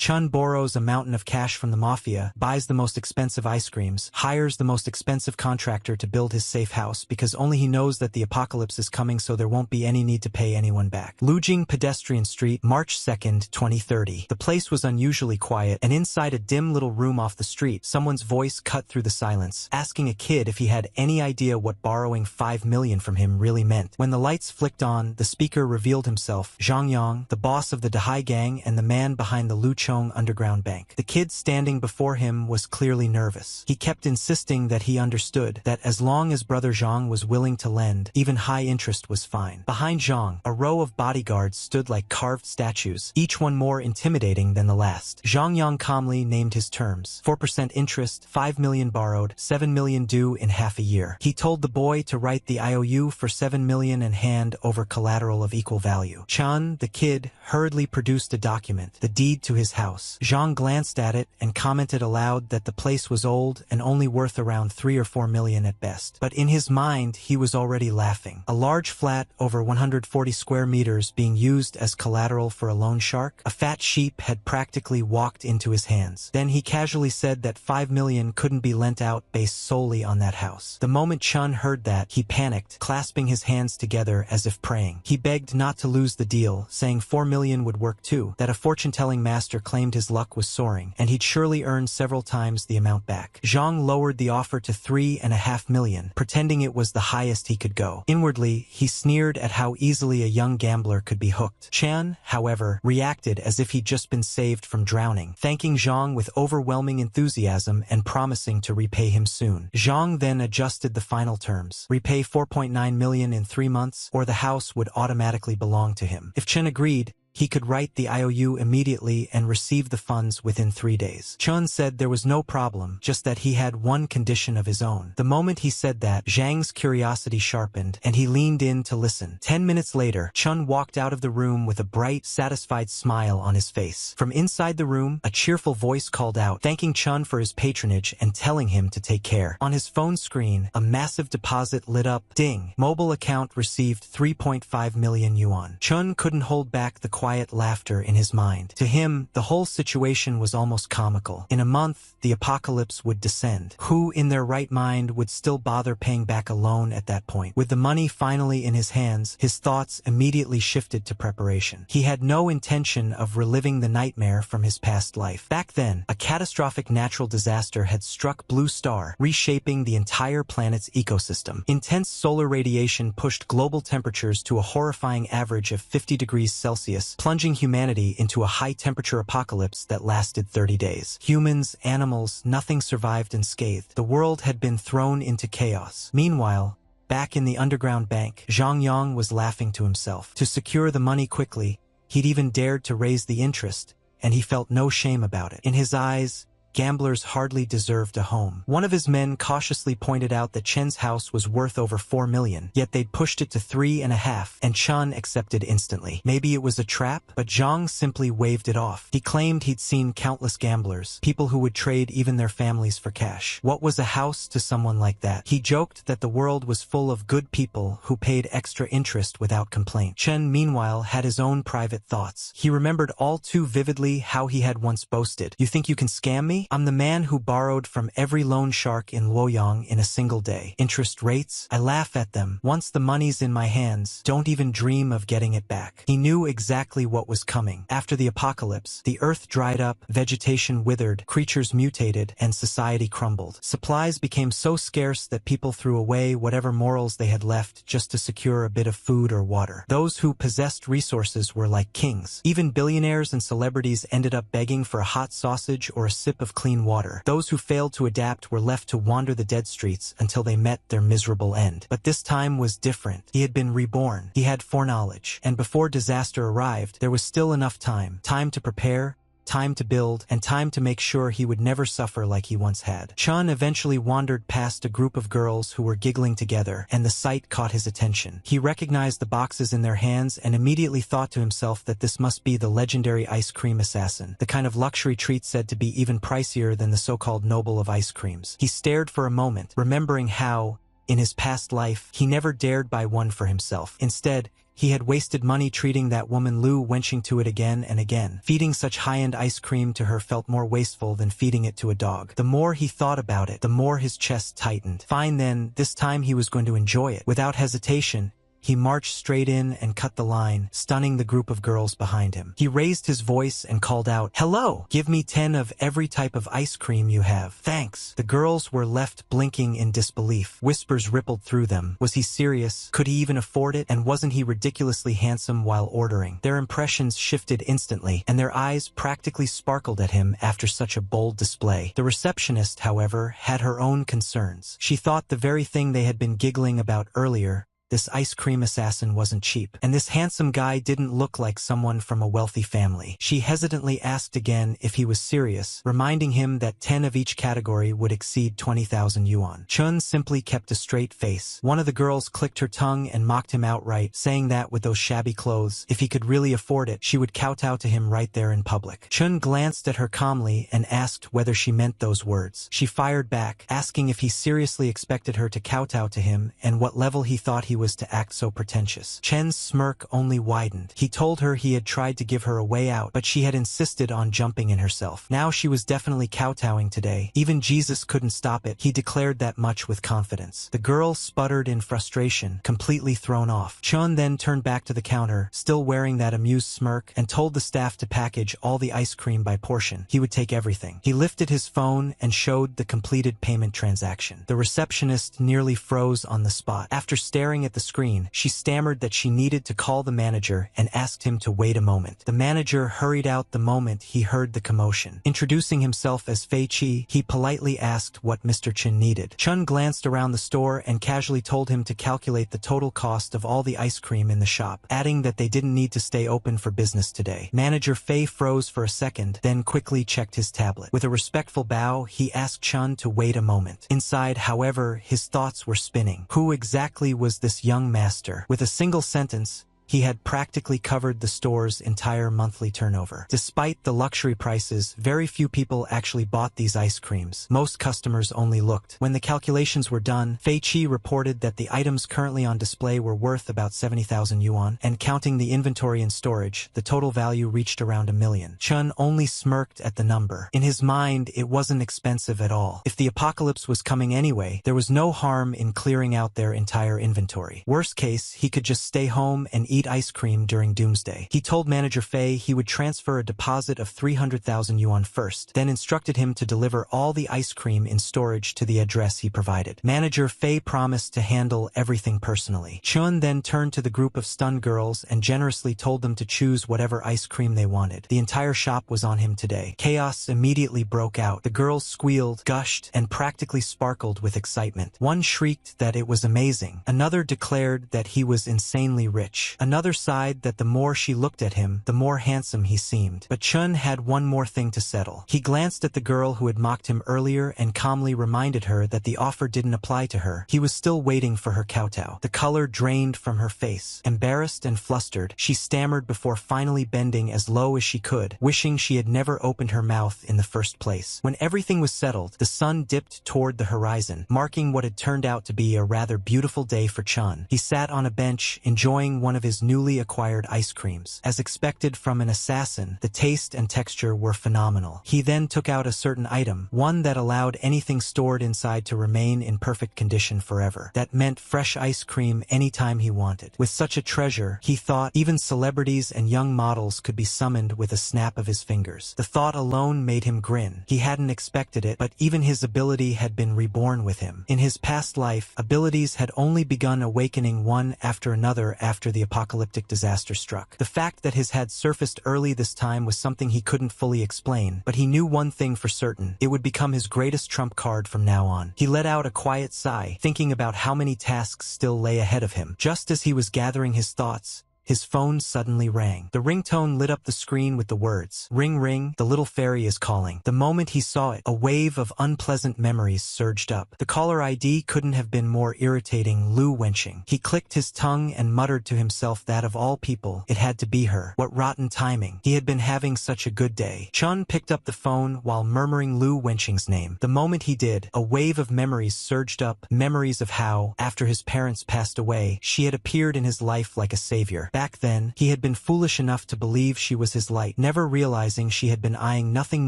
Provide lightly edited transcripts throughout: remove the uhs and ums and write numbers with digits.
Chun borrows a mountain of cash from the mafia, buys the most expensive ice creams, hires the most expensive contractor to build his safe house because only he knows that the apocalypse is coming, so there won't be any need to pay anyone back. Lujing Pedestrian Street, March 2nd, 2030. The place was unusually quiet, and inside a dim little room off the street, someone's voice cut through the silence, asking a kid if he had any idea what borrowing 5 million from him really meant. When the lights flicked on, the speaker revealed himself, Zhang Yang, the boss of the Dahai gang and the man behind the Luchong underground bank. The kid standing before him was clearly nervous. He kept insisting that he understood that as long as brother Zhang was willing to lend, even high interest was fine. Behind Zhang, a row of bodyguards stood like carved statues, each one more intimidating than the last. Zhang Yang calmly named his terms: 4% interest, 5 million borrowed, 7 million due in half a year. He told the boy to write the IOU for 7 million and hand over collateral of equal value. Chun, the kid, hurriedly produced a document, the deed to his house. Zhang glanced at it and commented aloud that the place was old and only worth around 3 or 4 million at best. But in his mind, he was already laughing. A large flat over 140 square meters being used as collateral for a loan shark? A fat sheep had practically walked into his hands. Then he casually said that 5 million couldn't be lent out based solely on that house. The moment Chun heard that, he panicked, clasping his hands together as if praying. He begged not to lose the deal, saying 4 million would work too, that a fortune-telling master claimed his luck was soaring, and he'd surely earn several times the amount back. Zhang lowered the offer to 3.5 million, pretending it was the highest he could go. Inwardly, he sneered at how easily a young gambler could be hooked. Chan, however, reacted as if he'd just been saved from drowning, thanking Zhang with overwhelming enthusiasm and promising to repay him soon. Zhang then adjusted the final terms: repay 4.9 million in 3 months, or the house would automatically belong to him. If Chen agreed, he could write the IOU immediately and receive the funds within 3 days. Chun said there was no problem, just that he had one condition of his own. The moment he said that, Zhang's curiosity sharpened, and he leaned in to listen. 10 minutes later, Chun walked out of the room with a bright, satisfied smile on his face. From inside the room, a cheerful voice called out, thanking Chun for his patronage and telling him to take care. On his phone screen, a massive deposit lit up. Ding! Mobile account received 3.5 million yuan. Chun couldn't hold back the quiet laughter in his mind. To him, the whole situation was almost comical. In a month, the apocalypse would descend. Who in their right mind would still bother paying back a loan at that point? With the money finally in his hands, his thoughts immediately shifted to preparation. He had no intention of reliving the nightmare from his past life. Back then, a catastrophic natural disaster had struck Blue Star, reshaping the entire planet's ecosystem. Intense solar radiation pushed global temperatures to a horrifying average of 50 degrees Celsius, plunging humanity into a high-temperature apocalypse that lasted 30 days. Humans, animals, nothing survived unscathed. The world had been thrown into chaos. Meanwhile, back in the underground bank, Zhang Yang was laughing to himself. To secure the money quickly, he'd even dared to raise the interest, and he felt no shame about it. In his eyes, gamblers hardly deserved a home. One of his men cautiously pointed out that Chen's house was worth over 4 million, yet they'd pushed it to 3.5, and Chen accepted instantly. Maybe it was a trap, but Zhang simply waved it off. He claimed he'd seen countless gamblers, people who would trade even their families for cash. What was a house to someone like that? He joked that the world was full of good people who paid extra interest without complaint. Chen, meanwhile, had his own private thoughts. He remembered all too vividly how he had once boasted, "You think you can scam me? I'm the man who borrowed from every loan shark in Luoyang in a single day. Interest rates? I laugh at them. Once the money's in my hands, don't even dream of getting it back." He knew exactly what was coming. After the apocalypse, the earth dried up, vegetation withered, creatures mutated, and society crumbled. Supplies became so scarce that people threw away whatever morals they had left just to secure a bit of food or water. Those who possessed resources were like kings. Even billionaires and celebrities ended up begging for a hot sausage or a sip of clean water. Those who failed to adapt were left to wander the dead streets until they met their miserable end. But this time was different. He had been reborn. He had foreknowledge. And before disaster arrived, there was still enough time. Time to prepare, time to build, and time to make sure he would never suffer like he once had. Chun eventually wandered past a group of girls who were giggling together, and the sight caught his attention. He recognized the boxes in their hands and immediately thought to himself that this must be the legendary ice cream assassin, the kind of luxury treat said to be even pricier than the so-called noble of ice creams. He stared for a moment, remembering how, in his past life, he never dared buy one for himself. Instead, He had wasted money treating that woman Lu wenching to it again and again. Feeding such high-end ice cream to her felt more wasteful than feeding it to a dog. The more he thought about it, the more his chest tightened. Fine then, this time he was going to enjoy it. Without hesitation, he marched straight in and cut the line, stunning the group of girls behind him. He raised his voice and called out, "Hello! Give me 10 of every type of ice cream you have. Thanks." The girls were left blinking in disbelief. Whispers rippled through them. Was he serious? Could he even afford it? And wasn't he ridiculously handsome while ordering? Their impressions shifted instantly, and their eyes practically sparkled at him after such a bold display. The receptionist, however, had her own concerns. She thought the very thing they had been giggling about earlier, this ice cream assassin, wasn't cheap. And this handsome guy didn't look like someone from a wealthy family. She hesitantly asked again if he was serious, reminding him that 10 of each category would exceed 20,000 yuan. Chun simply kept a straight face. One of the girls clicked her tongue and mocked him outright, saying that with those shabby clothes, if he could really afford it, she would kowtow to him right there in public. Chun glanced at her calmly and asked whether she meant those words. She fired back, asking if he seriously expected her to kowtow to him and what level he thought he was to act so pretentious. Chen's smirk only widened. He told her he had tried to give her a way out, but she had insisted on jumping in herself. Now she was definitely kowtowing today. Even Jesus couldn't stop it. He declared that much with confidence. The girl sputtered in frustration, completely thrown off. Chun then turned back to the counter, still wearing that amused smirk, and told the staff to package all the ice cream by portion. He would take everything. He lifted his phone and showed the completed payment transaction. The receptionist nearly froze on the spot. After staring at the screen, she stammered that she needed to call the manager and asked him to wait a moment. The manager hurried out the moment he heard the commotion. Introducing himself as Fei Qi, he politely asked what Mr. Chen needed. Chun glanced around the store and casually told him to calculate the total cost of all the ice cream in the shop, adding that they didn't need to stay open for business today. Manager Fei froze for a second, then quickly checked his tablet. With a respectful bow, he asked Chun to wait a moment. Inside, however, his thoughts were spinning. Who exactly was this young master? With a single sentence, he had practically covered the store's entire monthly turnover. Despite the luxury prices, very few people actually bought these ice creams. Most customers only looked. When the calculations were done, Fei Qi reported that the items currently on display were worth about 70,000 yuan, and counting the inventory and storage, the total value reached around 1 million. Chun only smirked at the number. In his mind, it wasn't expensive at all. If the apocalypse was coming anyway, there was no harm in clearing out their entire inventory. Worst case, he could just stay home and eat ice cream during doomsday. He told Manager Fei he would transfer a deposit of 300,000 yuan first, then instructed him to deliver all the ice cream in storage to the address he provided. Manager Fei promised to handle everything personally. Chun then turned to the group of stunned girls and generously told them to choose whatever ice cream they wanted. The entire shop was on him today. Chaos immediately broke out. The girls squealed, gushed, and practically sparkled with excitement. One shrieked that it was amazing. Another declared that he was insanely rich. Another sighed that the more she looked at him, the more handsome he seemed. But Chun had one more thing to settle. He glanced at the girl who had mocked him earlier and calmly reminded her that the offer didn't apply to her. He was still waiting for her kowtow. The color drained from her face. Embarrassed and flustered, she stammered before finally bending as low as she could, wishing she had never opened her mouth in the first place. When everything was settled, the sun dipped toward the horizon, marking what had turned out to be a rather beautiful day for Chun. He sat on a bench, enjoying one of his newly acquired ice creams. As expected from an assassin, the taste and texture were phenomenal. He then took out a certain item, one that allowed anything stored inside to remain in perfect condition forever. That meant fresh ice cream anytime he wanted. With such a treasure, he thought even celebrities and young models could be summoned with a snap of his fingers. The thought alone made him grin. He hadn't expected it, but even his ability had been reborn with him. In his past life, abilities had only begun awakening one after another after the apocalyptic disaster struck. The fact that his had surfaced early this time was something he couldn't fully explain, but he knew one thing for certain: it would become his greatest trump card from now on. He let out a quiet sigh, thinking about how many tasks still lay ahead of him. Just as he was gathering his thoughts, his phone suddenly rang. The ringtone lit up the screen with the words, "Ring ring, the little fairy is calling." The moment he saw it, a wave of unpleasant memories surged up. The caller ID couldn't have been more irritating. Lu Wenqing. He clicked his tongue and muttered to himself that of all people, it had to be her. What rotten timing. He had been having such a good day. Chun picked up the phone while murmuring Lu Wenqing's name. The moment he did, a wave of memories surged up, memories of how, after his parents passed away, she had appeared in his life like a savior. Back then, he had been foolish enough to believe she was his light, never realizing she had been eyeing nothing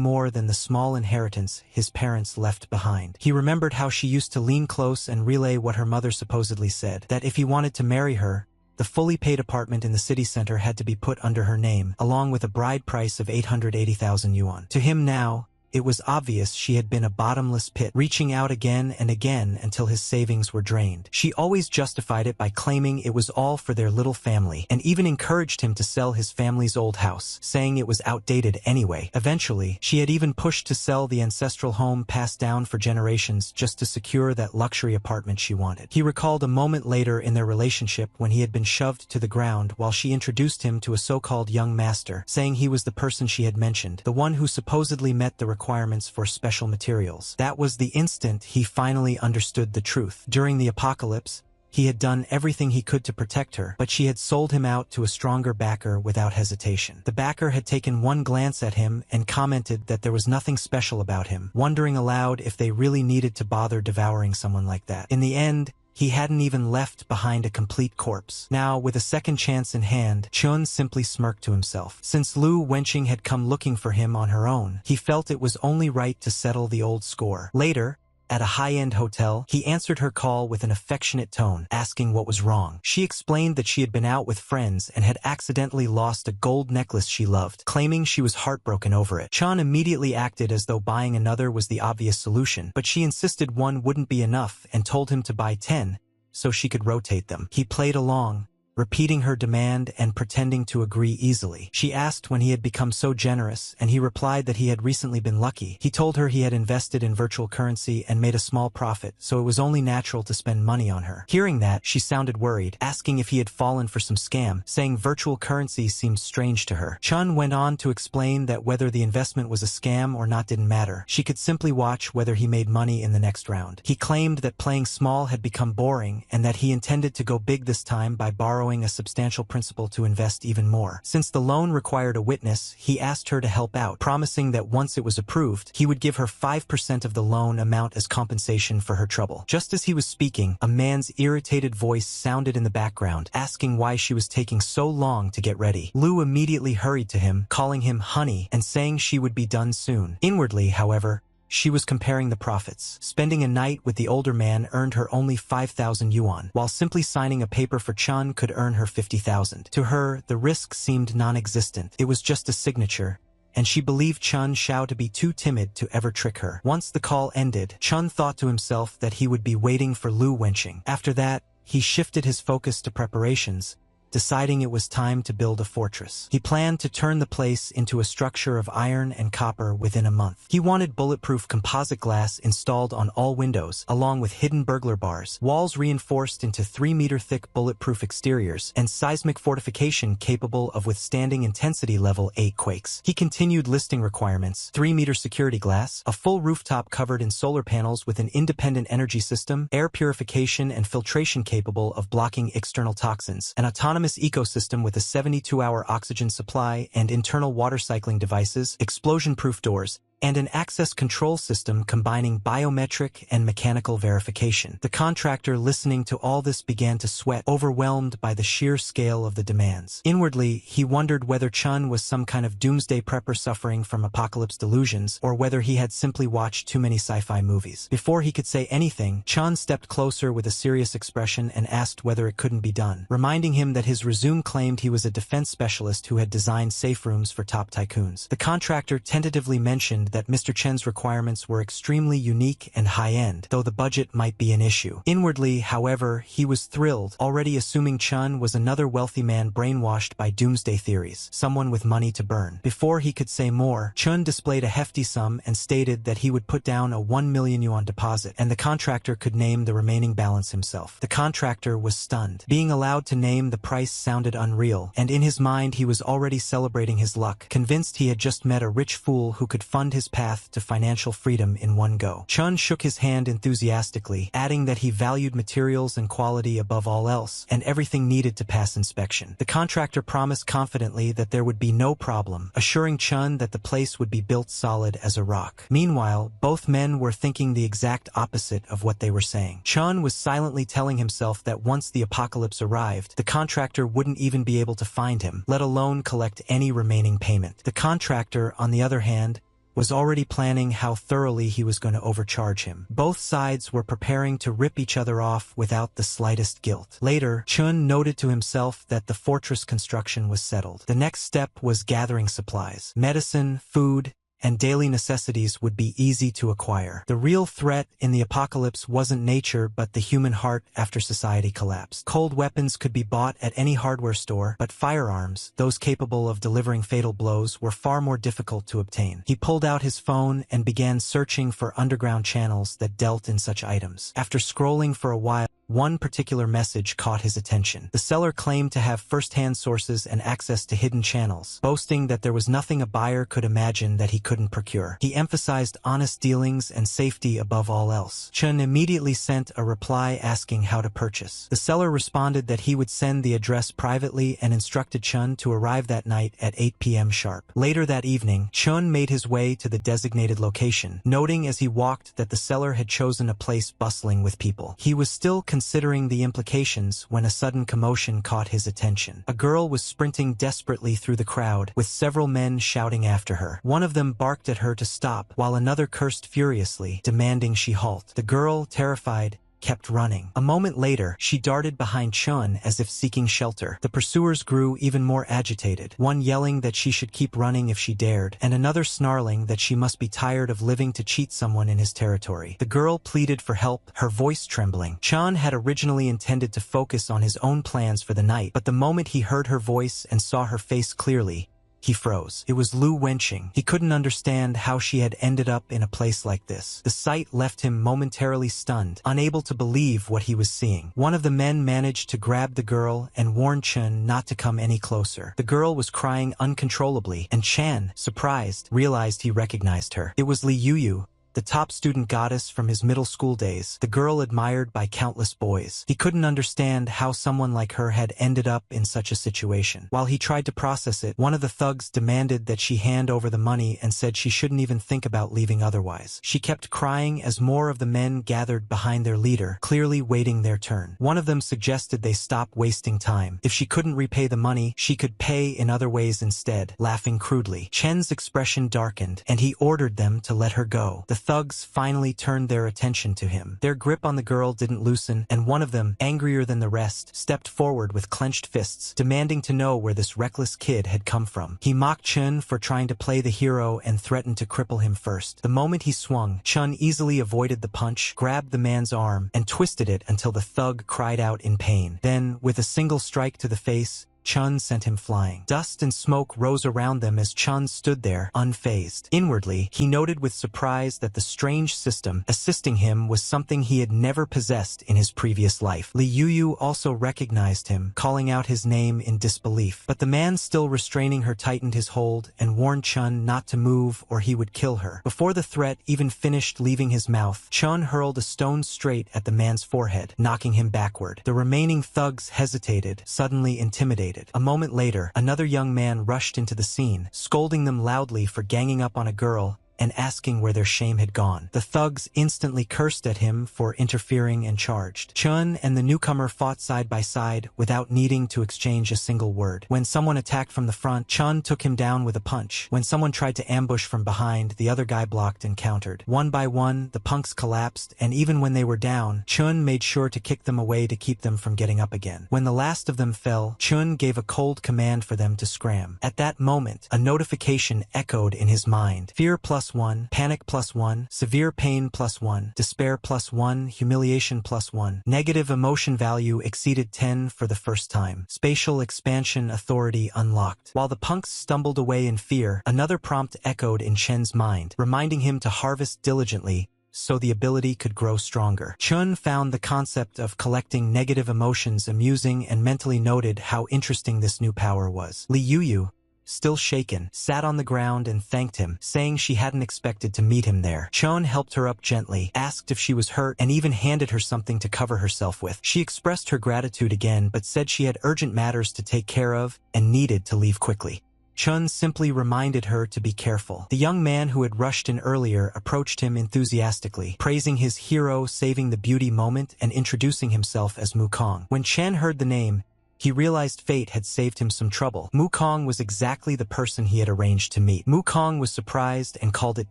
more than the small inheritance his parents left behind. He remembered how she used to lean close and relay what her mother supposedly said, that if he wanted to marry her, the fully paid apartment in the city center had to be put under her name, along with a bride price of 880,000 yuan. To him now, it was obvious she had been a bottomless pit, reaching out again and again until his savings were drained. She always justified it by claiming it was all for their little family, and even encouraged him to sell his family's old house, saying it was outdated anyway. Eventually, she had even pushed to sell the ancestral home passed down for generations just to secure that luxury apartment she wanted. He recalled a moment later in their relationship when he had been shoved to the ground while she introduced him to a so-called young master, saying he was the person she had mentioned, the one who supposedly met the requirements for special materials. That was the instant he finally understood the truth. During the apocalypse, he had done everything he could to protect her, but she had sold him out to a stronger backer without hesitation. The backer had taken one glance at him and commented that there was nothing special about him, wondering aloud if they really needed to bother devouring someone like that. In the end, he hadn't even left behind a complete corpse. Now, with a second chance in hand, Chun simply smirked to himself. Since Lu Wenqing had come looking for him on her own, he felt it was only right to settle the old score. Later, at a high-end hotel, he answered her call with an affectionate tone, asking what was wrong. She explained that she had been out with friends and had accidentally lost a gold necklace she loved, claiming she was heartbroken over it. Chun immediately acted as though buying another was the obvious solution, but she insisted one wouldn't be enough and told him to buy 10 so she could rotate them. He played along, repeating her demand and pretending to agree easily. She asked when he had become so generous, and he replied that he had recently been lucky. He told her he had invested in virtual currency and made a small profit, so it was only natural to spend money on her. Hearing that, she sounded worried, asking if he had fallen for some scam, saying virtual currency seemed strange to her. Chun went on to explain that whether the investment was a scam or not didn't matter. She could simply watch whether he made money in the next round. He claimed that playing small had become boring and that he intended to go big this time by borrowing a substantial principal to invest even more. Since the loan required a witness, he asked her to help out, promising that once it was approved, he would give her 5% of the loan amount as compensation for her trouble. Just as he was speaking, a man's irritated voice sounded in the background, asking why she was taking so long to get ready. Lu immediately hurried to him, calling him honey and saying she would be done soon. Inwardly, however, she was comparing the profits. Spending a night with the older man earned her only 5,000 yuan, while simply signing a paper for Chun could earn her 50,000. To her, the risk seemed non-existent. It was just a signature, and she believed Chun Xiao to be too timid to ever trick her. Once the call ended, Chun thought to himself that he would be waiting for Lu Wenqing. After that, he shifted his focus to preparations, deciding it was time to build a fortress. He planned to turn the place into a structure of iron and copper within a month. He wanted bulletproof composite glass installed on all windows, along with hidden burglar bars, walls reinforced into 3-meter-thick bulletproof exteriors, and seismic fortification capable of withstanding intensity level 8 quakes. He continued listing requirements: 3-meter security glass, a full rooftop covered in solar panels with an independent energy system, air purification and filtration capable of blocking external toxins, an autonomous ecosystem with a 72-hour oxygen supply and internal water cycling devices, explosion-proof doors, and an access control system combining biometric and mechanical verification. The contractor, listening to all this, began to sweat, overwhelmed by the sheer scale of the demands. Inwardly, he wondered whether Chun was some kind of doomsday prepper suffering from apocalypse delusions, or whether he had simply watched too many sci-fi movies. Before he could say anything, Chun stepped closer with a serious expression and asked whether it couldn't be done, reminding him that his resume claimed he was a defense specialist who had designed safe rooms for top tycoons. The contractor tentatively mentioned understand that Mr. Chen's requirements were extremely unique and high-end, though the budget might be an issue. Inwardly, however, he was thrilled, already assuming Chen was another wealthy man brainwashed by doomsday theories, someone with money to burn. Before he could say more, Chen displayed a hefty sum and stated that he would put down a 1 million yuan deposit, and the contractor could name the remaining balance himself. The contractor was stunned. Being allowed to name the price sounded unreal, and in his mind he was already celebrating his luck, convinced he had just met a rich fool who could fund his path to financial freedom in one go. Chen shook his hand enthusiastically, adding that he valued materials and quality above all else, and everything needed to pass inspection. The contractor promised confidently that there would be no problem, assuring Chen that the place would be built solid as a rock. Meanwhile, both men were thinking the exact opposite of what they were saying. Chen was silently telling himself that once the apocalypse arrived, the contractor wouldn't even be able to find him, let alone collect any remaining payment. The contractor, on the other hand, was already planning how thoroughly he was going to overcharge him. Both sides were preparing to rip each other off without the slightest guilt. Later, Chun noted to himself that the fortress construction was settled. The next step was gathering supplies. Medicine, food, and daily necessities would be easy to acquire. The real threat in the apocalypse wasn't nature but the human heart after society collapsed. Cold weapons could be bought at any hardware store, but firearms, those capable of delivering fatal blows, were far more difficult to obtain. He pulled out his phone and began searching for underground channels that dealt in such items. After scrolling for a while, one particular message caught his attention. The seller claimed to have first-hand sources and access to hidden channels, boasting that there was nothing a buyer could imagine that he couldn't procure. He emphasized honest dealings and safety above all else. Chen immediately sent a reply asking how to purchase. The seller responded that he would send the address privately and instructed Chen to arrive that night at 8 p.m. sharp. Later that evening, Chen made his way to the designated location, noting as he walked that the seller had chosen a place bustling with people. He was still considering the implications when a sudden commotion caught his attention. A girl was sprinting desperately through the crowd, with several men shouting after her. One of them barked at her to stop, while another cursed furiously, demanding she halt. The girl, terrified, kept running. A moment later, she darted behind Chun as if seeking shelter. The pursuers grew even more agitated, one yelling that she should keep running if she dared, and another snarling that she must be tired of living to cheat someone in his territory. The girl pleaded for help, her voice trembling. Chun had originally intended to focus on his own plans for the night, but the moment he heard her voice and saw her face clearly, he froze. It was Lu Wenqing. He couldn't understand how she had ended up in a place like this. The sight left him momentarily stunned, unable to believe what he was seeing. One of the men managed to grab the girl and warn Chen not to come any closer. The girl was crying uncontrollably, and Chan, surprised, realized he recognized her. It was Li Yuyu, the top student goddess from his middle school days, the girl admired by countless boys. He couldn't understand how someone like her had ended up in such a situation. While he tried to process it, one of the thugs demanded that she hand over the money and said she shouldn't even think about leaving otherwise. She kept crying as more of the men gathered behind their leader, clearly waiting their turn. One of them suggested they stop wasting time. If she couldn't repay the money, she could pay in other ways instead, laughing crudely. Chen's expression darkened, and he ordered them to let her go. The thugs finally turned their attention to him. Their grip on the girl didn't loosen, and one of them, angrier than the rest, stepped forward with clenched fists, demanding to know where this reckless kid had come from. He mocked Chun for trying to play the hero and threatened to cripple him first. The moment he swung, Chun easily avoided the punch, grabbed the man's arm, and twisted it until the thug cried out in pain. Then, with a single strike to the face, Chun sent him flying. Dust and smoke rose around them as Chun stood there, unfazed. Inwardly, he noted with surprise that the strange system assisting him was something he had never possessed in his previous life. Li Yuyu also recognized him, calling out his name in disbelief. But the man still restraining her tightened his hold and warned Chun not to move or he would kill her. Before the threat even finished leaving his mouth, Chun hurled a stone straight at the man's forehead, knocking him backward. The remaining thugs hesitated, suddenly intimidated. A moment later, another young man rushed into the scene, scolding them loudly for ganging up on a girl and asking where their shame had gone. The thugs instantly cursed at him for interfering and charged. Chun and the newcomer fought side by side without needing to exchange a single word. When someone attacked from the front, Chun took him down with a punch. When someone tried to ambush from behind, the other guy blocked and countered. One by one, the punks collapsed, and even when they were down, Chun made sure to kick them away to keep them from getting up again. When the last of them fell, Chun gave a cold command for them to scram. At that moment, a notification echoed in his mind. Fear plus +1, panic +1, severe pain +1, despair +1, humiliation +1. Negative emotion value exceeded 10 for the first time. Spatial expansion authority unlocked. While the punks stumbled away in fear, another prompt echoed in Chen's mind, reminding him to harvest diligently so the ability could grow stronger. Chun found the concept of collecting negative emotions amusing and mentally noted how interesting this new power was. Li Yuyu, still shaken, sat on the ground and thanked him, saying she hadn't expected to meet him there. Chun helped her up gently, asked if she was hurt, and even handed her something to cover herself with. She expressed her gratitude again, but said she had urgent matters to take care of and needed to leave quickly. Chun simply reminded her to be careful. The young man who had rushed in earlier approached him enthusiastically, praising his hero saving the beauty moment and introducing himself as Mukong. When Chen heard the name, he realized fate had saved him some trouble. Mukong was exactly the person he had arranged to meet. Mukong was surprised and called it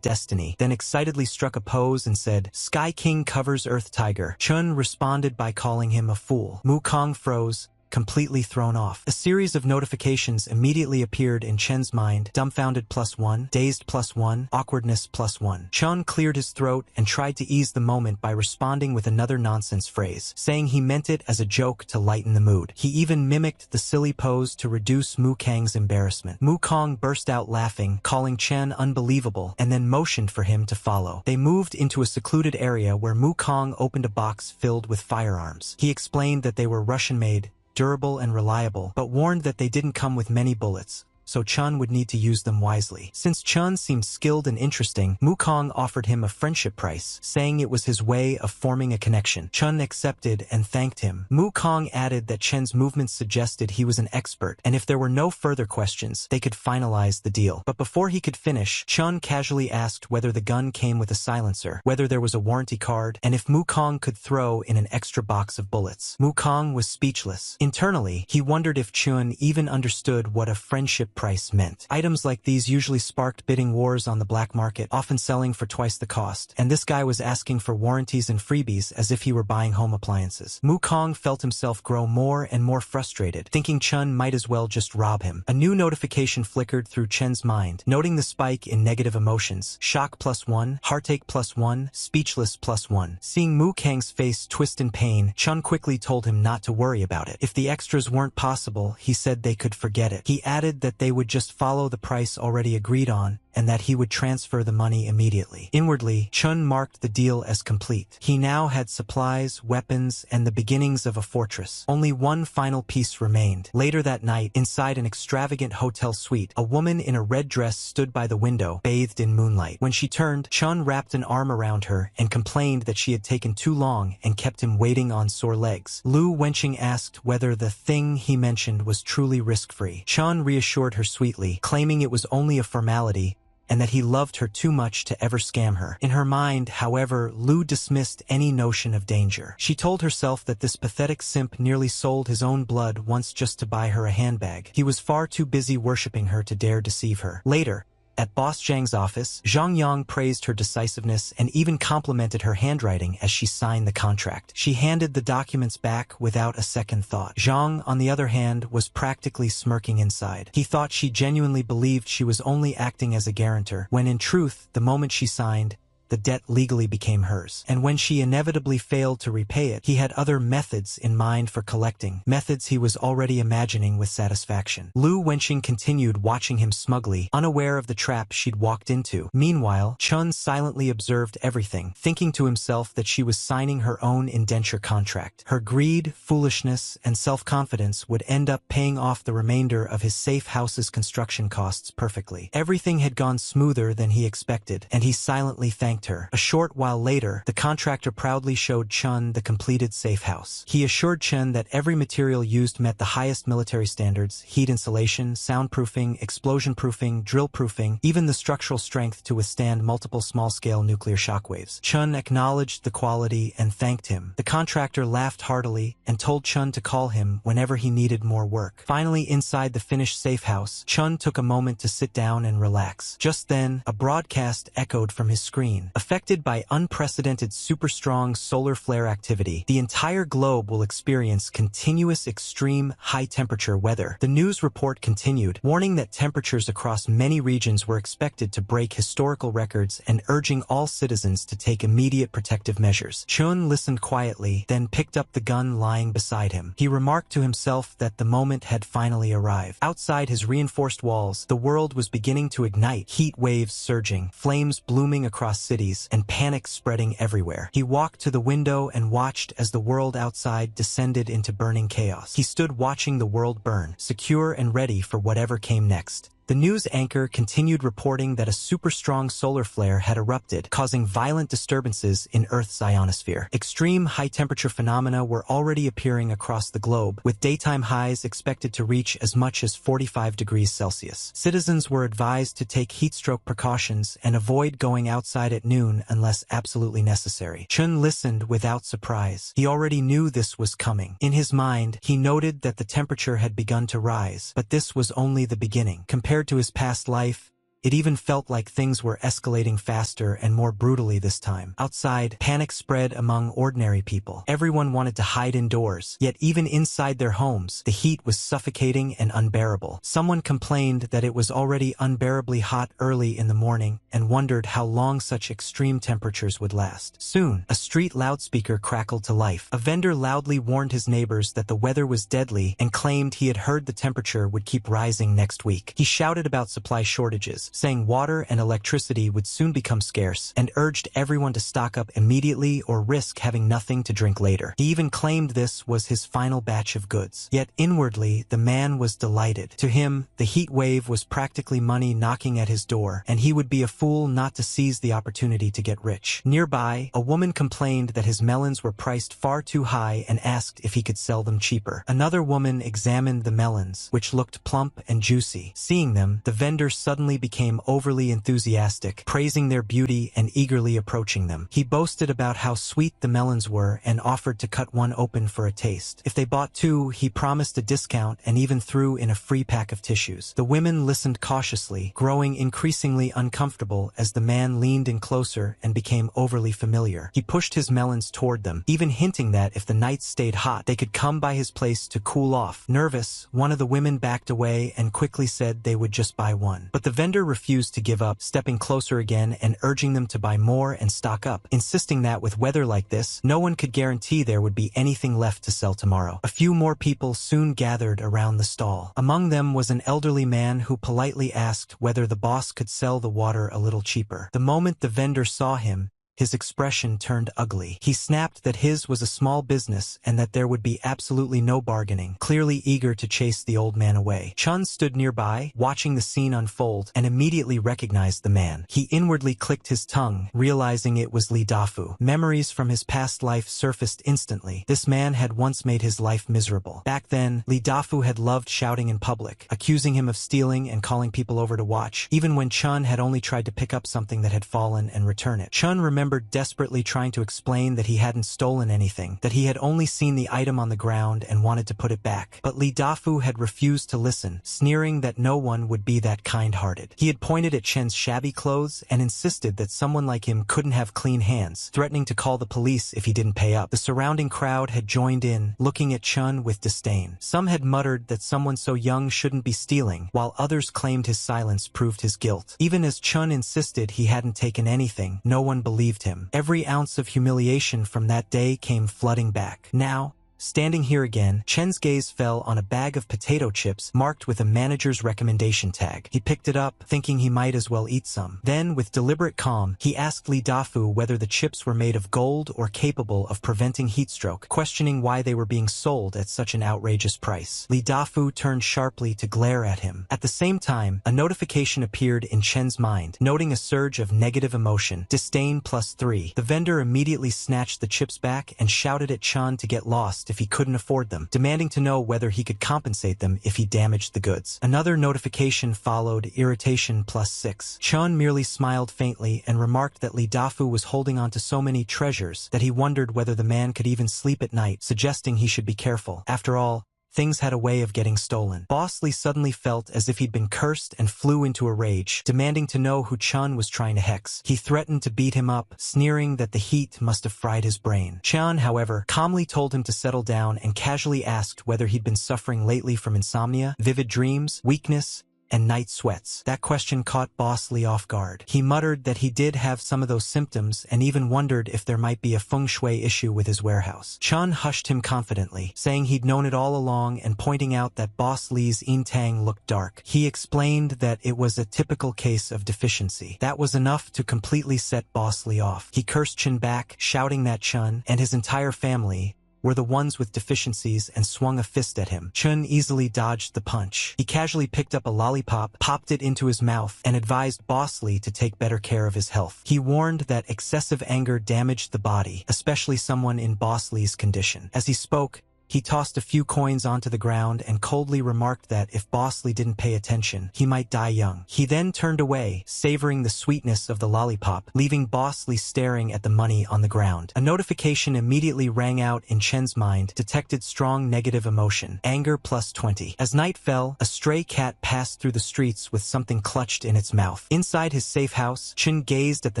destiny, then excitedly struck a pose and said, "Sky King covers Earth Tiger." Chun responded by calling him a fool. Mukong froze, completely thrown off. A series of notifications immediately appeared in Chen's mind: dumbfounded +1, dazed +1, awkwardness +1. Chun cleared his throat and tried to ease the moment by responding with another nonsense phrase, saying he meant it as a joke to lighten the mood. He even mimicked the silly pose to reduce Mukong's embarrassment. Mukong burst out laughing, calling Chen unbelievable, and then motioned for him to follow. They moved into a secluded area where Mukong opened a box filled with firearms. He explained that they were Russian-made, durable and reliable, but warned that they didn't come with many bullets, so Chun would need to use them wisely. Since Chun seemed skilled and interesting, Mukong offered him a friendship price, saying it was his way of forming a connection. Chun accepted and thanked him. Mukong added that Chen's movements suggested he was an expert, and if there were no further questions, they could finalize the deal. But before he could finish, Chun casually asked whether the gun came with a silencer, whether there was a warranty card, and if Mukong could throw in an extra box of bullets. Mukong was speechless. Internally, he wondered if Chun even understood what a friendship price meant. Items like these usually sparked bidding wars on the black market, often selling for twice the cost, and this guy was asking for warranties and freebies as if he were buying home appliances. Mukong felt himself grow more and more frustrated, thinking Chun might as well just rob him. A new notification flickered through Chen's mind, noting the spike in negative emotions: shock +1, heartache +1, speechless +1. Seeing Mukong's face twist in pain, Chun quickly told him not to worry about it. If the extras weren't possible, he said they could forget it. He added that they would just follow the price already agreed on, and that he would transfer the money immediately. Inwardly, Chun marked the deal as complete. He now had supplies, weapons, and the beginnings of a fortress. Only one final piece remained. Later that night, inside an extravagant hotel suite, a woman in a red dress stood by the window, bathed in moonlight. When she turned, Chun wrapped an arm around her and complained that she had taken too long and kept him waiting on sore legs. Lu Wenqing asked whether the thing he mentioned was truly risk-free. Chun reassured her sweetly, claiming it was only a formality, and that he loved her too much to ever scam her. In her mind, however, Lu dismissed any notion of danger. She told herself that this pathetic simp nearly sold his own blood once just to buy her a handbag. He was far too busy worshipping her to dare deceive her. Later, at Boss Zhang's office, Zhang Yang praised her decisiveness and even complimented her handwriting as she signed the contract. She handed the documents back without a second thought. Zhang, on the other hand, was practically smirking inside. He thought she genuinely believed she was only acting as a guarantor, when in truth, the moment she signed, the debt legally became hers. And when she inevitably failed to repay it, he had other methods in mind for collecting, methods he was already imagining with satisfaction. Lu Wenqing continued watching him smugly, unaware of the trap she'd walked into. Meanwhile, Chun silently observed everything, thinking to himself that she was signing her own indenture contract. Her greed, foolishness, and self-confidence would end up paying off the remainder of his safe house's construction costs perfectly. Everything had gone smoother than he expected, and he silently thanked her. A short while later, the contractor proudly showed Chun the completed safe house. He assured Chun that every material used met the highest military standards: heat insulation, soundproofing, explosion-proofing, drill-proofing, even the structural strength to withstand multiple small-scale nuclear shockwaves. Chun acknowledged the quality and thanked him. The contractor laughed heartily and told Chun to call him whenever he needed more work. Finally, inside the finished safe house, Chun took a moment to sit down and relax. Just then, a broadcast echoed from his screen. Line. Affected by unprecedented super-strong solar flare activity, the entire globe will experience continuous extreme high-temperature weather. The news report continued, warning that temperatures across many regions were expected to break historical records and urging all citizens to take immediate protective measures. Chun listened quietly, then picked up the gun lying beside him. He remarked to himself that the moment had finally arrived. Outside his reinforced walls, the world was beginning to ignite, heat waves surging, flames blooming across cities, and panic spreading everywhere. He walked to the window and watched as the world outside descended into burning chaos. He stood watching the world burn, secure and ready for whatever came next. The news anchor continued reporting that a super-strong solar flare had erupted, causing violent disturbances in Earth's ionosphere. Extreme high-temperature phenomena were already appearing across the globe, with daytime highs expected to reach as much as 45 degrees Celsius. Citizens were advised to take heatstroke precautions and avoid going outside at noon unless absolutely necessary. Chun listened without surprise. He already knew this was coming. In his mind, he noted that the temperature had begun to rise, but this was only the beginning. Compared to his past life, it even felt like things were escalating faster and more brutally this time. Outside, panic spread among ordinary people. Everyone wanted to hide indoors, yet even inside their homes, the heat was suffocating and unbearable. Someone complained that it was already unbearably hot early in the morning and wondered how long such extreme temperatures would last. Soon, a street loudspeaker crackled to life. A vendor loudly warned his neighbors that the weather was deadly and claimed he had heard the temperature would keep rising next week. He shouted about supply shortages, saying water and electricity would soon become scarce, and urged everyone to stock up immediately or risk having nothing to drink later. He even claimed this was his final batch of goods. Yet inwardly, the man was delighted. To him, the heat wave was practically money knocking at his door, and he would be a fool not to seize the opportunity to get rich. Nearby, a woman complained that his melons were priced far too high and asked if he could sell them cheaper. Another woman examined the melons, which looked plump and juicy. Seeing them, the vendor suddenly became overly enthusiastic, praising their beauty and eagerly approaching them. He boasted about how sweet the melons were and offered to cut one open for a taste. If they bought two, he promised a discount and even threw in a free pack of tissues. The women listened cautiously, growing increasingly uncomfortable as the man leaned in closer and became overly familiar. He pushed his melons toward them, even hinting that if the nights stayed hot, they could come by his place to cool off. Nervous, one of the women backed away and quickly said they would just buy one. But the vendor refused to give up, stepping closer again and urging them to buy more and stock up, insisting that with weather like this, no one could guarantee there would be anything left to sell tomorrow. A few more people soon gathered around the stall. Among them was an elderly man who politely asked whether the boss could sell the water a little cheaper. The moment the vendor saw him, his expression turned ugly. He snapped that his was a small business and that there would be absolutely no bargaining, clearly eager to chase the old man away. Chun stood nearby, watching the scene unfold, and immediately recognized the man. He inwardly clicked his tongue, realizing it was Li Dafu. Memories from his past life surfaced instantly. This man had once made his life miserable. Back then, Li Dafu had loved shouting in public, accusing him of stealing and calling people over to watch, even when Chun had only tried to pick up something that had fallen and return it. Chun remembered desperately trying to explain that he hadn't stolen anything, that he had only seen the item on the ground and wanted to put it back. But Li Dafu had refused to listen, sneering that no one would be that kind-hearted. He had pointed at Chen's shabby clothes and insisted that someone like him couldn't have clean hands, threatening to call the police if he didn't pay up. The surrounding crowd had joined in, looking at Chun with disdain. Some had muttered that someone so young shouldn't be stealing, while others claimed his silence proved his guilt. Even as Chun insisted he hadn't taken anything, no one believed him. Every ounce of humiliation from that day came flooding back. Now, standing here again, Chen's gaze fell on a bag of potato chips marked with a manager's recommendation tag. He picked it up, thinking he might as well eat some. Then, with deliberate calm, he asked Li Dafu whether the chips were made of gold or capable of preventing heatstroke, questioning why they were being sold at such an outrageous price. Li Dafu turned sharply to glare at him. At the same time, a notification appeared in Chen's mind, noting a surge of negative emotion, disdain +3. The vendor immediately snatched the chips back and shouted at Chun to get lost if he couldn't afford them, demanding to know whether he could compensate them if he damaged the goods. Another notification followed, irritation +6. Chun merely smiled faintly and remarked that Li Dafu was holding on to so many treasures that he wondered whether the man could even sleep at night, suggesting he should be careful. After all, things had a way of getting stolen. Boss Lee suddenly felt as if he'd been cursed and flew into a rage, demanding to know who Chun was trying to hex. He threatened to beat him up, sneering that the heat must have fried his brain. Chun, however, calmly told him to settle down and casually asked whether he'd been suffering lately from insomnia, vivid dreams, weakness, and night sweats. That question caught Boss Lee off guard. He muttered that he did have some of those symptoms and even wondered if there might be a feng shui issue with his warehouse. Chun hushed him confidently, saying he'd known it all along and pointing out that Boss Lee's yin tang looked dark. He explained that it was a typical case of deficiency. That was enough to completely set Boss Lee off. He cursed Chun back, shouting that Chun and his entire family were the ones with deficiencies and swung a fist at him. Chun easily dodged the punch. He casually picked up a lollipop, popped it into his mouth, and advised Boss Lee to take better care of his health. He warned that excessive anger damaged the body, especially someone in Boss Lee's condition. As he spoke, he tossed a few coins onto the ground and coldly remarked that if Boss Lee didn't pay attention, he might die young. He then turned away, savoring the sweetness of the lollipop, leaving Boss Lee staring at the money on the ground. A notification immediately rang out in Chen's mind, detected strong negative emotion, anger plus 20. As night fell, a stray cat passed through the streets with something clutched in its mouth. Inside his safe house, Chen gazed at the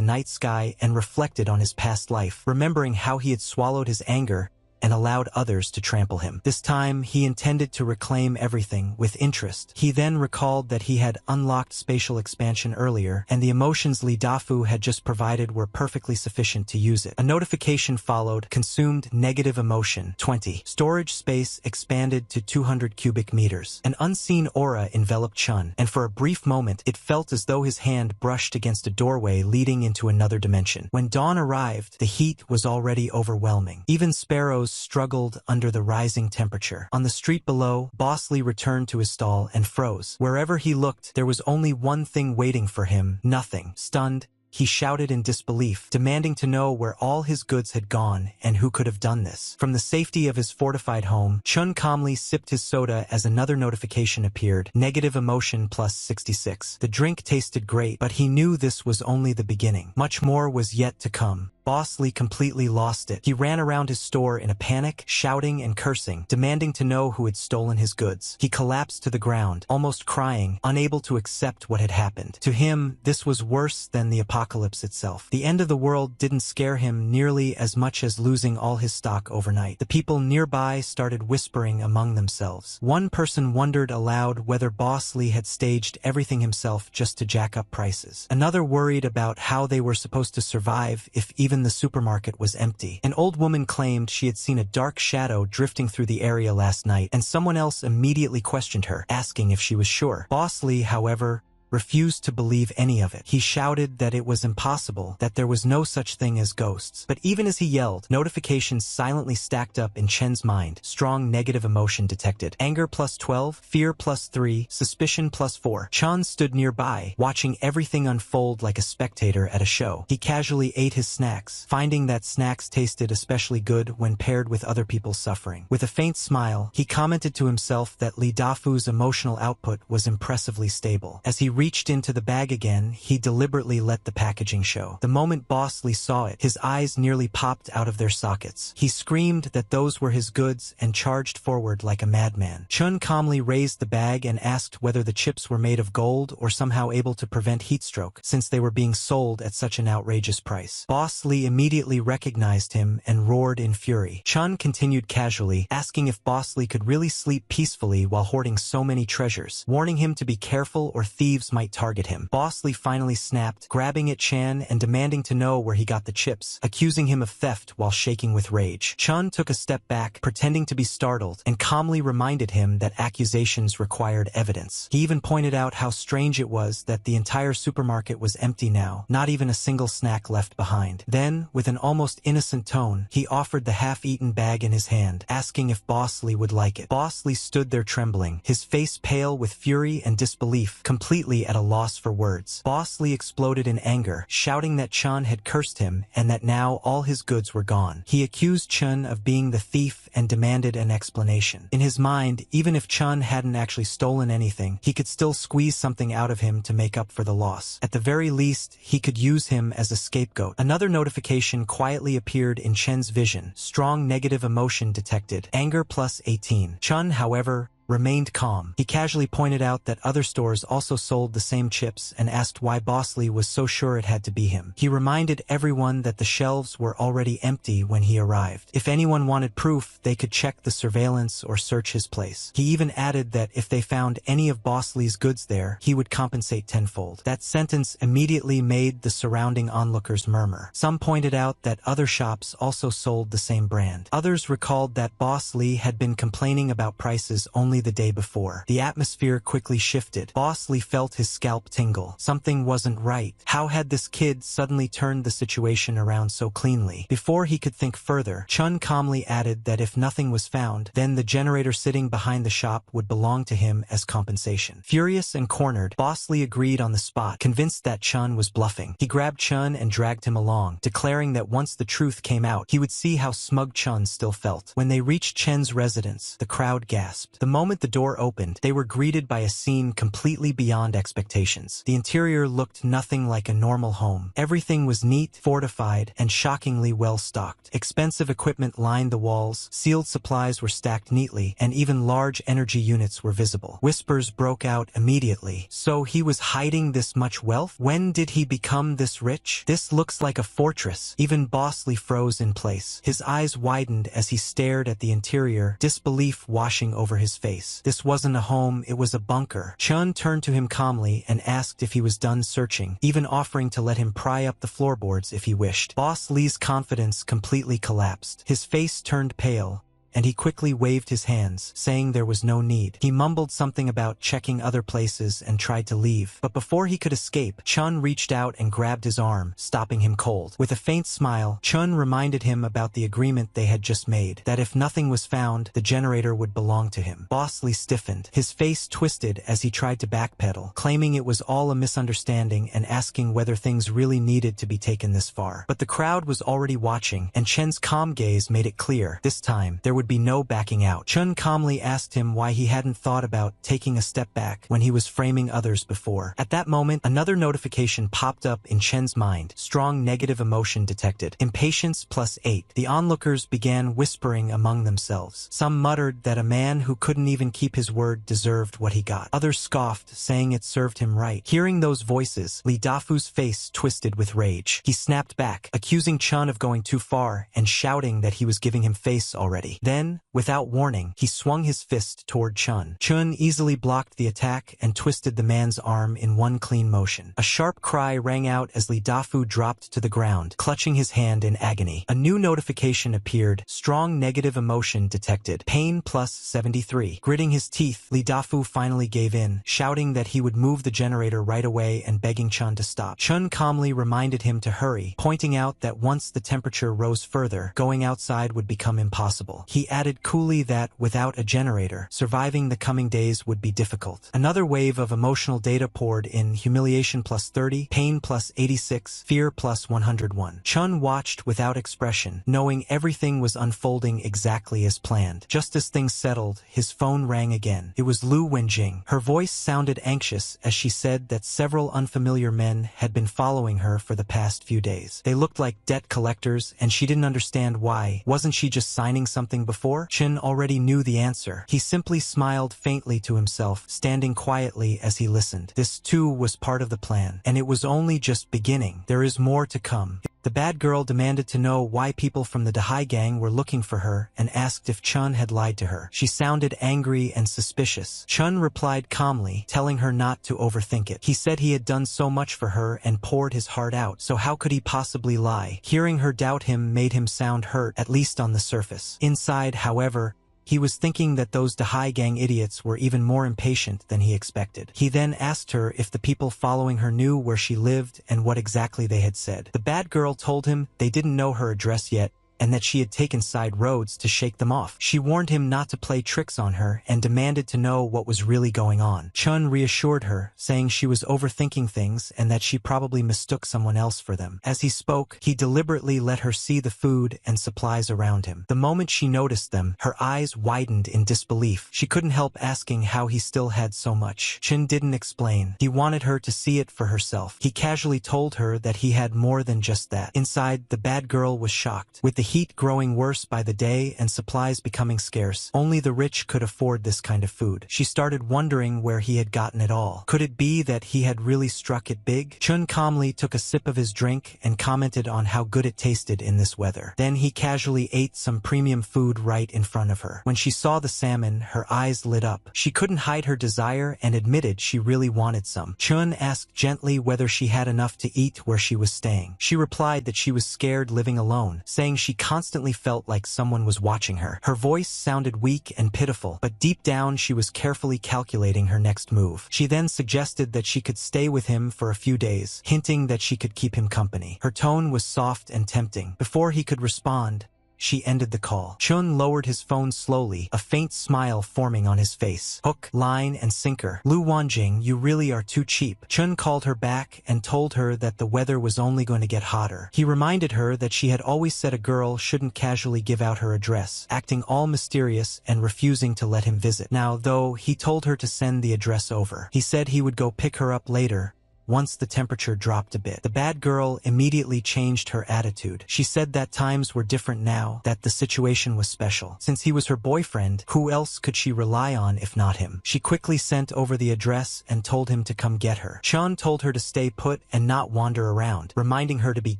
night sky and reflected on his past life, remembering how he had swallowed his anger and allowed others to trample him. This time, he intended to reclaim everything with interest. He then recalled that he had unlocked spatial expansion earlier, and the emotions Li Dafu had just provided were perfectly sufficient to use it. A notification followed, consumed negative emotion, 20. Storage space expanded to 200 cubic meters. An unseen aura enveloped Chun, and for a brief moment, it felt as though his hand brushed against a doorway leading into another dimension. When dawn arrived, the heat was already overwhelming. Even sparrows struggled under the rising temperature. On the street below, Boss Lee returned to his stall and froze. Wherever he looked, there was only one thing waiting for him, nothing. Stunned, he shouted in disbelief, demanding to know where all his goods had gone and who could have done this. From the safety of his fortified home, Chun calmly sipped his soda as another notification appeared, negative emotion plus 66. The drink tasted great, but he knew this was only the beginning. Much more was yet to come. Boss Lee completely lost it. He ran around his store in a panic, shouting and cursing, demanding to know who had stolen his goods. He collapsed to the ground, almost crying, unable to accept what had happened. To him, this was worse than the apocalypse itself. The end of the world didn't scare him nearly as much as losing all his stock overnight. The people nearby started whispering among themselves. One person wondered aloud whether Boss Lee had staged everything himself just to jack up prices. Another worried about how they were supposed to survive if even the supermarket was empty. An old woman claimed she had seen a dark shadow drifting through the area last night, and someone else immediately questioned her, asking if she was sure. Boss Lee, however, refused to believe any of it. He shouted that it was impossible, that there was no such thing as ghosts. But even as he yelled, notifications silently stacked up in Chen's mind. Strong negative emotion detected. Anger plus 12, fear plus 3, suspicion plus 4. Chan stood nearby, watching everything unfold like a spectator at a show. He casually ate his snacks, finding that snacks tasted especially good when paired with other people's suffering. With a faint smile, he commented to himself that Li Dafu's emotional output was impressively stable. As he reached into the bag again, he deliberately let the packaging show. The moment Boss Lee saw it, his eyes nearly popped out of their sockets. He screamed that those were his goods and charged forward like a madman. Chun calmly raised the bag and asked whether the chips were made of gold or somehow able to prevent heatstroke, since they were being sold at such an outrageous price. Boss Lee immediately recognized him and roared in fury. Chun continued casually, asking if Boss Lee could really sleep peacefully while hoarding so many treasures, warning him to be careful or thieves might target him. Boss Lee finally snapped, grabbing at Chan and demanding to know where he got the chips, accusing him of theft while shaking with rage. Chun took a step back, pretending to be startled, and calmly reminded him that accusations required evidence. He even pointed out how strange it was that the entire supermarket was empty now, not even a single snack left behind. Then, with an almost innocent tone, he offered the half-eaten bag in his hand, asking if Boss Lee would like it. Boss Lee stood there trembling, his face pale with fury and disbelief, completely completely at a loss for words. Boss Lee exploded in anger, shouting that Chun had cursed him and that now all his goods were gone. He accused Chun of being the thief and demanded an explanation. In his mind, even if Chun hadn't actually stolen anything, he could still squeeze something out of him to make up for the loss. At the very least, he could use him as a scapegoat. Another notification quietly appeared in Chen's vision. Strong negative emotion detected. Anger plus 18. Chun, however, remained calm. He casually pointed out that other stores also sold the same chips and asked why Boss Lee was so sure it had to be him. He reminded everyone that the shelves were already empty when he arrived. If anyone wanted proof, they could check the surveillance or search his place. He even added that if they found any of Boss Lee's goods there, he would compensate tenfold. That sentence immediately made the surrounding onlookers murmur. Some pointed out that other shops also sold the same brand. Others recalled that Boss Lee had been complaining about prices only the day before. The atmosphere quickly shifted. Boss Lee felt his scalp tingle. Something wasn't right. How had this kid suddenly turned the situation around so cleanly? Before he could think further, Chun calmly added that if nothing was found, then the generator sitting behind the shop would belong to him as compensation. Furious and cornered, Boss Lee agreed on the spot, convinced that Chun was bluffing. He grabbed Chun and dragged him along, declaring that once the truth came out, he would see how smug Chun still felt. When they reached Chen's residence, the crowd gasped. The moment the door opened, they were greeted by a scene completely beyond expectations. The interior looked nothing like a normal home. Everything was neat, fortified, and shockingly well stocked. Expensive equipment lined the walls, sealed supplies were stacked neatly, and even large energy units were visible. Whispers broke out immediately. So he was hiding this much wealth? When did he become this rich? This looks like a fortress. Even Boss Lee froze in place. His eyes widened as he stared at the interior, disbelief washing over his face. This wasn't a home, it was a bunker. Chun turned to him calmly and asked if he was done searching, even offering to let him pry up the floorboards if he wished. Boss Lee's confidence completely collapsed. His face turned pale, and he quickly waved his hands, saying there was no need. He mumbled something about checking other places and tried to leave. But before he could escape, Chun reached out and grabbed his arm, stopping him cold. With a faint smile, Chun reminded him about the agreement they had just made, that if nothing was found, the generator would belong to him. Boss Lee stiffened. His face twisted as he tried to backpedal, claiming it was all a misunderstanding and asking whether things really needed to be taken this far. But the crowd was already watching, and Chen's calm gaze made it clear. This time, there would be no backing out. Chun calmly asked him why he hadn't thought about taking a step back when he was framing others before. At that moment, another notification popped up in Chen's mind. Strong negative emotion detected. Impatience plus 8. The onlookers began whispering among themselves. Some muttered that a man who couldn't even keep his word deserved what he got. Others scoffed, saying it served him right. Hearing those voices, Li Dafu's face twisted with rage. He snapped back, accusing Chun of going too far and shouting that he was giving him face already. Then, without warning, he swung his fist toward Chun. Chun easily blocked the attack and twisted the man's arm in one clean motion. A sharp cry rang out as Li Dafu dropped to the ground, clutching his hand in agony. A new notification appeared. Strong negative emotion detected. Pain plus 73. Gritting his teeth, Li Dafu finally gave in, shouting that he would move the generator right away and begging Chun to stop. Chun calmly reminded him to hurry, pointing out that once the temperature rose further, going outside would become impossible. He added coolly that, without a generator, surviving the coming days would be difficult. Another wave of emotional data poured in. Humiliation plus 30, pain plus 86, fear plus 101. Chun watched without expression, knowing everything was unfolding exactly as planned. Just as things settled, his phone rang again. It was Lu Wenjing. Her voice sounded anxious as she said that several unfamiliar men had been following her for the past few days. They looked like debt collectors, and she didn't understand why. Wasn't she just signing something before? Chin already knew the answer. He simply smiled faintly to himself, standing quietly as he listened. This too was part of the plan, and it was only just beginning. There is more to come. The bad girl demanded to know why people from the Dahai gang were looking for her and asked if Chun had lied to her. She sounded angry and suspicious. Chun replied calmly, telling her not to overthink it. He said he had done so much for her and poured his heart out, so how could he possibly lie? Hearing her doubt him made him sound hurt, at least on the surface. Inside, however, he was thinking that those Dahai gang idiots were even more impatient than he expected. He then asked her if the people following her knew where she lived and what exactly they had said. The bad girl told him they didn't know her address yet, and that she had taken side roads to shake them off. She warned him not to play tricks on her and demanded to know what was really going on. Chun reassured her, saying she was overthinking things and that she probably mistook someone else for them. As he spoke, he deliberately let her see the food and supplies around him. The moment she noticed them, her eyes widened in disbelief. She couldn't help asking how he still had so much. Chin didn't explain. He wanted her to see it for herself. He casually told her that he had more than just that. Inside, the bad girl was shocked. With the heat growing worse by the day and supplies becoming scarce, only the rich could afford this kind of food. She started wondering where he had gotten it all. Could it be that he had really struck it big? Chun calmly took a sip of his drink and commented on how good it tasted in this weather. Then he casually ate some premium food right in front of her. When she saw the salmon, her eyes lit up. She couldn't hide her desire and admitted she really wanted some. Chun asked gently whether she had enough to eat where she was staying. She replied that she was scared living alone, saying she constantly felt like someone was watching her. Her voice sounded weak and pitiful, but deep down she was carefully calculating her next move. She then suggested that she could stay with him for a few days, hinting that she could keep him company. Her tone was soft and tempting. Before he could respond, she ended the call. Chun lowered his phone slowly, a faint smile forming on his face. Hook, line, and sinker. Lu Wanjing, you really are too cheap. Chun called her back and told her that the weather was only going to get hotter. He reminded her that she had always said a girl shouldn't casually give out her address, acting all mysterious and refusing to let him visit. Now, though, he told her to send the address over. He said he would go pick her up later, once the temperature dropped a bit. The bad girl immediately changed her attitude. She said that times were different now, that the situation was special. Since he was her boyfriend, who else could she rely on if not him? She quickly sent over the address and told him to come get her. Chun told her to stay put and not wander around, reminding her to be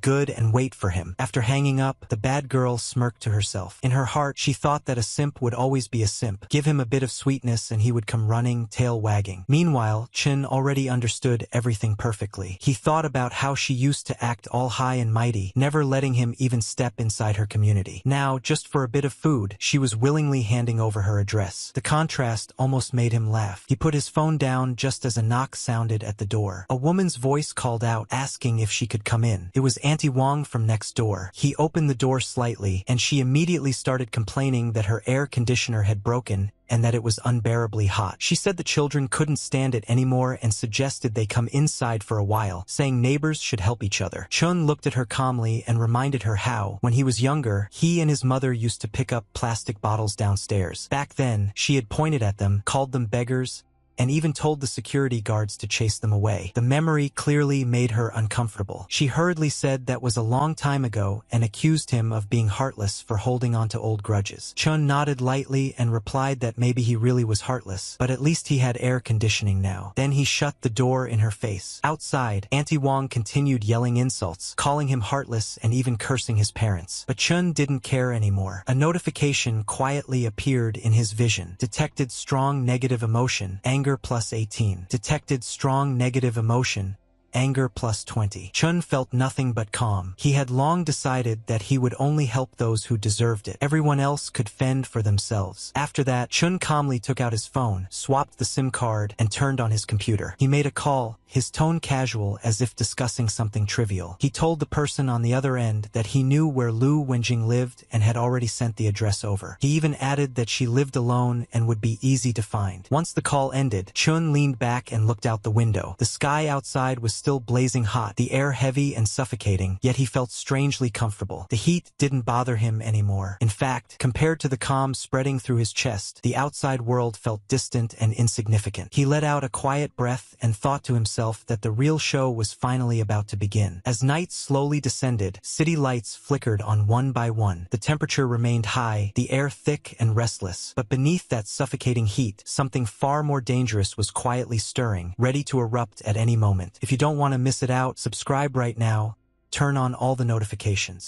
good and wait for him. After hanging up, the bad girl smirked to herself. In her heart, she thought that a simp would always be a simp. Give him a bit of sweetness and he would come running, tail wagging. Meanwhile, Chin already understood everything perfectly. He thought about how she used to act all high and mighty, never letting him even step inside her community. Now, just for a bit of food, she was willingly handing over her address. The contrast almost made him laugh. He put his phone down just as a knock sounded at the door. A woman's voice called out, asking if she could come in. It was Auntie Wong from next door. He opened the door slightly, and she immediately started complaining that her air conditioner had broken and that it was unbearably hot. She said the children couldn't stand it anymore and suggested they come inside for a while, saying neighbors should help each other. Chun looked at her calmly and reminded her how, when he was younger, he and his mother used to pick up plastic bottles downstairs. Back then, she had pointed at them, called them beggars, and even told the security guards to chase them away. The memory clearly made her uncomfortable. She hurriedly said that was a long time ago and accused him of being heartless for holding on to old grudges. Chun nodded lightly and replied that maybe he really was heartless, but at least he had air conditioning now. Then he shut the door in her face. Outside, Auntie Wong continued yelling insults, calling him heartless and even cursing his parents. But Chun didn't care anymore. A notification quietly appeared in his vision. Detected strong negative emotion, anger plus 18. Detected strong negative emotion, anger plus 20. Chun felt nothing but calm. He had long decided that he would only help those who deserved it. Everyone else could fend for themselves. After that, Chun calmly took out his phone, swapped the SIM card, and turned on his computer. He made a call, his tone casual as if discussing something trivial. He told the person on the other end that he knew where Lu Wenjing lived and had already sent the address over. He even added that she lived alone and would be easy to find. Once the call ended, Chun leaned back and looked out the window. The sky outside was still blazing hot, the air heavy and suffocating, yet he felt strangely comfortable. The heat didn't bother him anymore. In fact, compared to the calm spreading through his chest, the outside world felt distant and insignificant. He let out a quiet breath and thought to himself that the real show was finally about to begin. As night slowly descended, city lights flickered on one by one. The temperature remained high, the air thick and restless. But beneath that suffocating heat, something far more dangerous was quietly stirring, ready to erupt at any moment. If you don't want to miss it out, subscribe right now. Turn on all the notifications.